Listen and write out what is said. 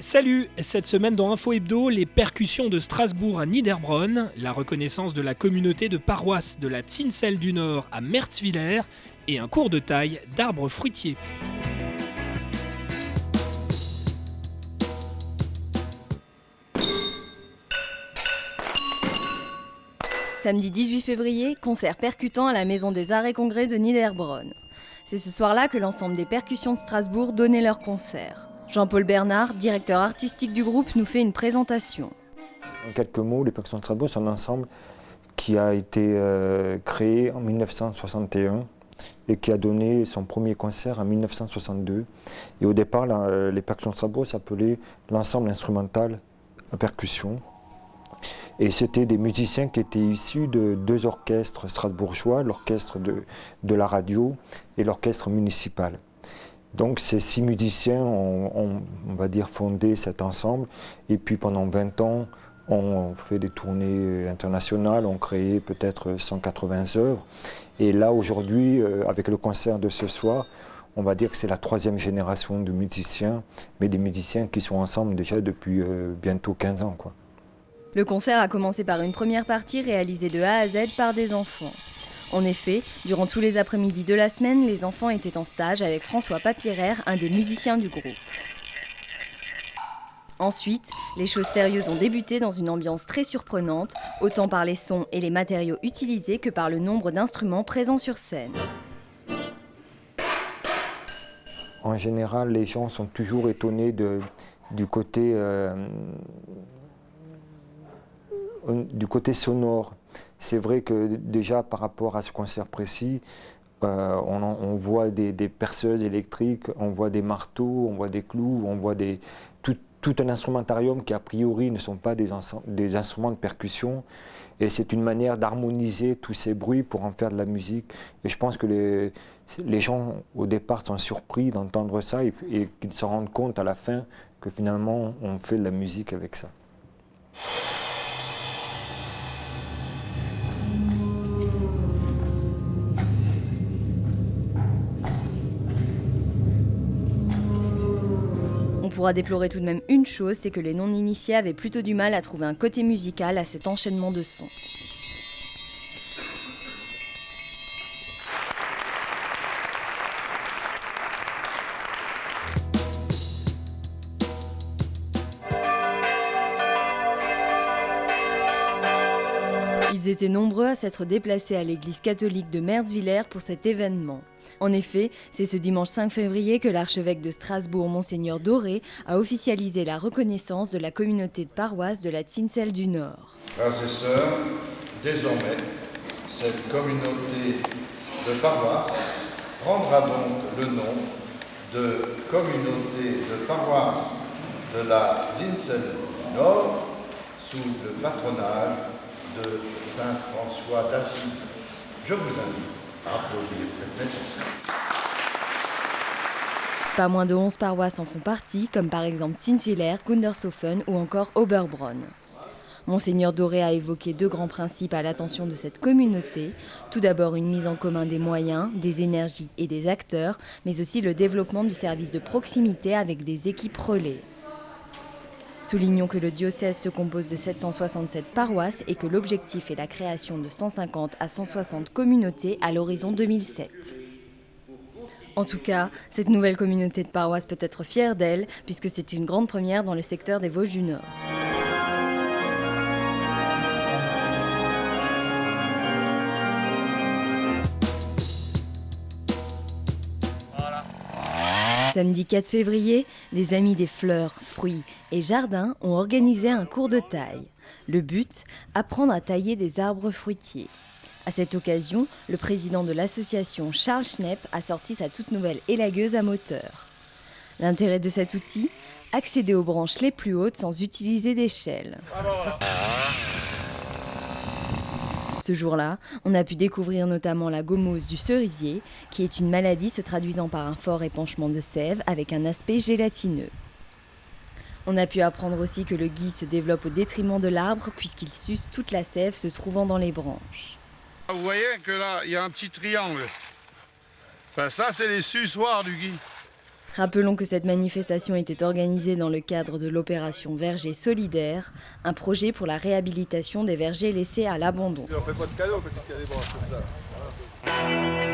Salut, cette semaine dans Info Hebdo, les percussions de Strasbourg à Niederbronn, la reconnaissance de la communauté de paroisse de la Zinsel du Nord à Merzwiller et un cours de taille d'arbres fruitiers. Samedi 18 février, concert percutant à la Maison des Arts et Congrès de Niederbronn. C'est ce soir-là que l'ensemble des percussions de Strasbourg donnait leur concert. Jean-Paul Bernard, directeur artistique du groupe, nous fait une présentation. En quelques mots, les percussions de Strasbourg, c'est un ensemble qui a été créé en 1961 et qui a donné son premier concert en 1962. Et au départ, les percussions de Strasbourg s'appelaient l'ensemble instrumental à percussion. Et c'était des musiciens qui étaient issus de deux orchestres strasbourgeois, l'orchestre de la radio et l'orchestre municipal. Donc ces 6 musiciens ont, on va dire, fondé cet ensemble. Et puis pendant 20 ans, on fait des tournées internationales, on créé peut-être 180 œuvres. Et là aujourd'hui, avec le concert de ce soir, on va dire que c'est la 3e génération de musiciens, mais des musiciens qui sont ensemble déjà depuis bientôt 15 ans, quoi. Le concert a commencé par une première partie réalisée de A à Z par des enfants. En effet, durant tous les après-midi de la semaine, les enfants étaient en stage avec François Papierer, un des musiciens du groupe. Ensuite, les choses sérieuses ont débuté dans une ambiance très surprenante, autant par les sons et les matériaux utilisés que par le nombre d'instruments présents sur scène. En général, les gens sont toujours étonnés du côté sonore. C'est vrai que déjà par rapport à ce concert précis, on voit des perceuses électriques, on voit des marteaux, on voit des clous, on voit tout un instrumentarium qui a priori ne sont pas des instruments de percussion. Et c'est une manière d'harmoniser tous ces bruits pour en faire de la musique. Et je pense que les gens au départ sont surpris d'entendre ça et qu'ils se rendent compte à la fin que finalement on fait de la musique avec ça. On pourra déplorer tout de même une chose, c'est que les non-initiés avaient plutôt du mal à trouver un côté musical à cet enchaînement de sons. Ils étaient nombreux à s'être déplacés à l'église catholique de Merzwiller pour cet événement. En effet, c'est ce dimanche 5 février que l'archevêque de Strasbourg, Monseigneur Doré, a officialisé la reconnaissance de la communauté de paroisse de la Zinsel du Nord. Frères et sœurs, désormais, cette communauté de paroisse prendra donc le nom de communauté de paroisse de la Zinsel du Nord sous le patronage de Saint François d'Assise. Je vous invite à applaudir cette naissance. Pas moins de 11 paroisses en font partie, comme par exemple Zinswiller, Gundershofen ou encore Oberbronn. Monseigneur Doré a évoqué 2 grands principes à l'attention de cette communauté. Tout d'abord une mise en commun des moyens, des énergies et des acteurs, mais aussi le développement du service de proximité avec des équipes relais. Soulignons que le diocèse se compose de 767 paroisses et que l'objectif est la création de 150 à 160 communautés à l'horizon 2007. En tout cas, cette nouvelle communauté de paroisses peut être fière d'elle, puisque c'est une grande première dans le secteur des Vosges du Nord. Samedi 4 février, les Amis des fleurs, fruits et jardins ont organisé un cours de taille. Le but, apprendre à tailler des arbres fruitiers. À cette occasion, le président de l'association Charles Schnepp a sorti sa toute nouvelle élagueuse à moteur. L'intérêt de cet outil, accéder aux branches les plus hautes sans utiliser d'échelle. Ce jour-là, on a pu découvrir notamment la gomose du cerisier, qui est une maladie se traduisant par un fort épanchement de sève avec un aspect gélatineux. On a pu apprendre aussi que le gui se développe au détriment de l'arbre puisqu'il suce toute la sève se trouvant dans les branches. Vous voyez que là, il y a un petit triangle. Enfin, ça, c'est les suçoirs du gui. Rappelons que cette manifestation était organisée dans le cadre de l'opération Verger solidaire, un projet pour la réhabilitation des vergers laissés à l'abandon. On fait pas de cadeaux, petite cadet, bon, comme ça. Voilà.